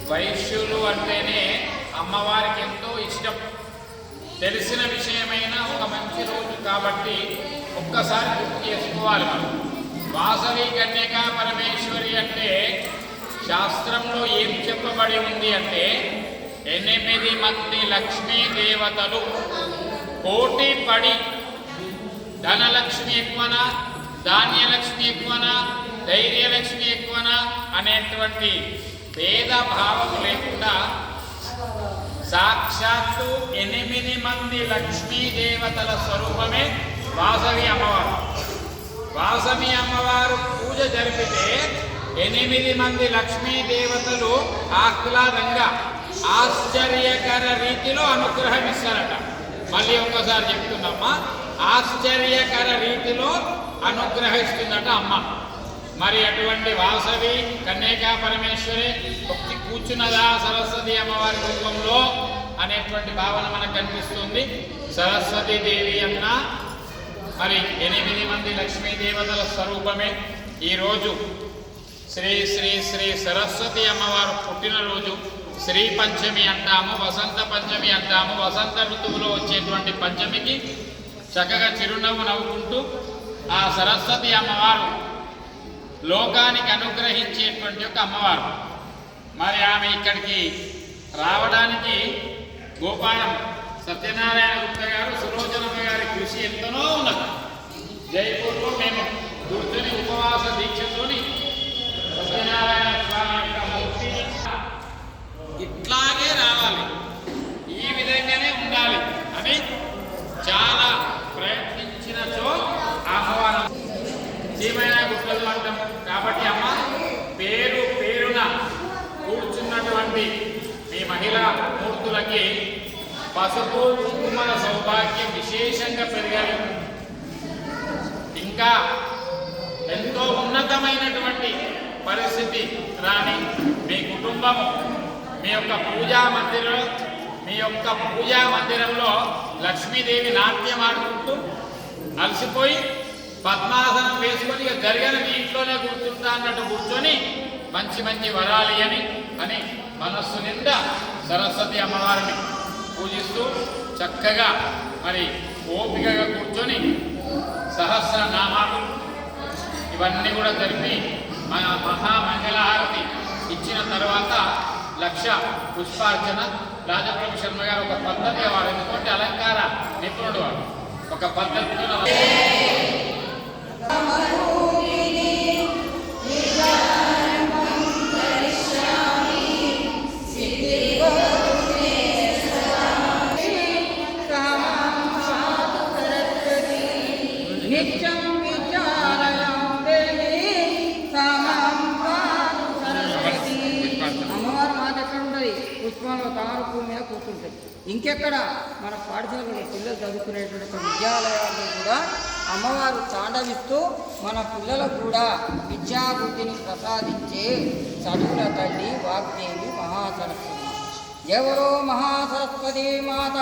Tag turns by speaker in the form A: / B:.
A: వైశ్యులు అంటేనే అమ్మవారికి ఎంతో ఇష్టం. తెలిసిన విషయమైన ఒక మంచి రోజు కాబట్టి ఒక్కసారి గుర్తు చేసుకోవాలి మనం. వాసవి కన్యకా పరమేశ్వరి అంటే శాస్త్రంలో ఏం చెప్పబడి ఉంది అంటే 8 మంది లక్ష్మీ దేవతలు పోటీ పడి ధనలక్ష్మి ఎక్కువనా, ధాన్యలక్ష్మి ఎక్కువనా, ధైర్యలక్ష్మి ఎక్కువనా అనేటువంటి భేదభావం లేకుండా సాక్షాత్తు 8 మంది లక్ష్మీ దేవతల స్వరూపమే వాసవి అమ్మవారు. వాసవి అమ్మవారు పూజ జరిపితే 8 మంది లక్ష్మీ దేవతలు ఆహ్లాదంగా ఆశ్చర్యకర రీతిలో అనుగ్రహం ఇస్తారట. మళ్ళీ ఒక్కసారి చెప్తున్నామ్మా, ఆశ్చర్యకర రీతిలో అనుగ్రహిస్తుందట అమ్మ. మరి అటువంటి వాసవి కన్యకా పరమేశ్వరి కూర్చున్నదా సరస్వతి అమ్మవారి రూపంలో అనేటువంటి భావన మనకు కనిపిస్తుంది. సరస్వతి దేవి అన్న మరి 8 మంది లక్ష్మీ దేవతల స్వరూపమే. ఈరోజు శ్రీ శ్రీ శ్రీ సరస్వతి అమ్మవారు పుట్టినరోజు. శ్రీ పంచమి అంటాము, వసంత పంచమి అంటాము. వసంత ఋతువులో వచ్చేటువంటి పంచమికి చక్కగా చిరునవ్వు నవ్వుకుంటూ ఆ సరస్వతి అమ్మవారు లోకానికి అనుగ్రహించేటువంటి ఒక అమ్మవారు. మరి ఆమె ఇక్కడికి రావడానికి గోపాలం సత్యనారాయణ గుప్త గారు, సులోచనమ్మ గారి కృషి ఎంతనో ఉన్నది. జైపూర్లో మేము కూర్చొని ఉపవాస దీక్షతోని సత్యనారాయణ స్వామి యొక్క మూర్తి ఇట్లాగే రావాలి, ఈ విధంగానే ఉండాలి అని చాలా ప్రయత్నించినచో అమ్మవారు చీమైనా గుట్టలు అంటాం. కాబట్టి అమ్మ పేరు పేరున కూర్చున్నటువంటి మీ మహిళా మూర్తులకి పసుపు కుంకుమల సౌభాగ్యం విశేషంగా పెరగాలి. ఇంకా ఎంతో ఉన్నతమైనటువంటి పరిస్థితి రాని మీ కుటుంబము మీ యొక్క పూజా మందిరంలో లక్ష్మీదేవి నాట్యం ఆడుకుంటూ అలసిపోయి పద్మాసనం వేసుకొని జరిగిన మీ ఇంట్లోనే కూర్చుంటా అన్నట్టు కూర్చొని మంచి మంచి వరాలి అని మనస్సు నిండా సరస్వతి అమ్మవారిని పూజిస్తూ చక్కగా మరి ఓపికగా కూర్చొని సహస్రనామాలు ఇవన్నీ కూడా జరిపి మన మహామంగళహారతి ఇచ్చిన తర్వాత 1,00,000 పుష్పార్చన. రాజప్రభు శర్మ గారు ఒక పద్ధతి వారు, ఎందుకంటే అలంకార నిపుణుడు వారు, ఒక పద్ధతితో
B: పుష్పాలు తామరపూ మీద కూర్చుంటాయి. ఇంకెక్కడ మన పాఠశాలలో పిల్లలు చదువుకునేటువంటి ఒక విద్యాలయాల్లో కూడా అమ్మవారు తాండవిస్తూ మన పిల్లలకు కూడా విద్యాబుద్ధిని ప్రసాదించే చదువుల తల్లి వాగ్దేవి మహాసరస్వతి. ఎవరో మహాసరస్వతి మాత.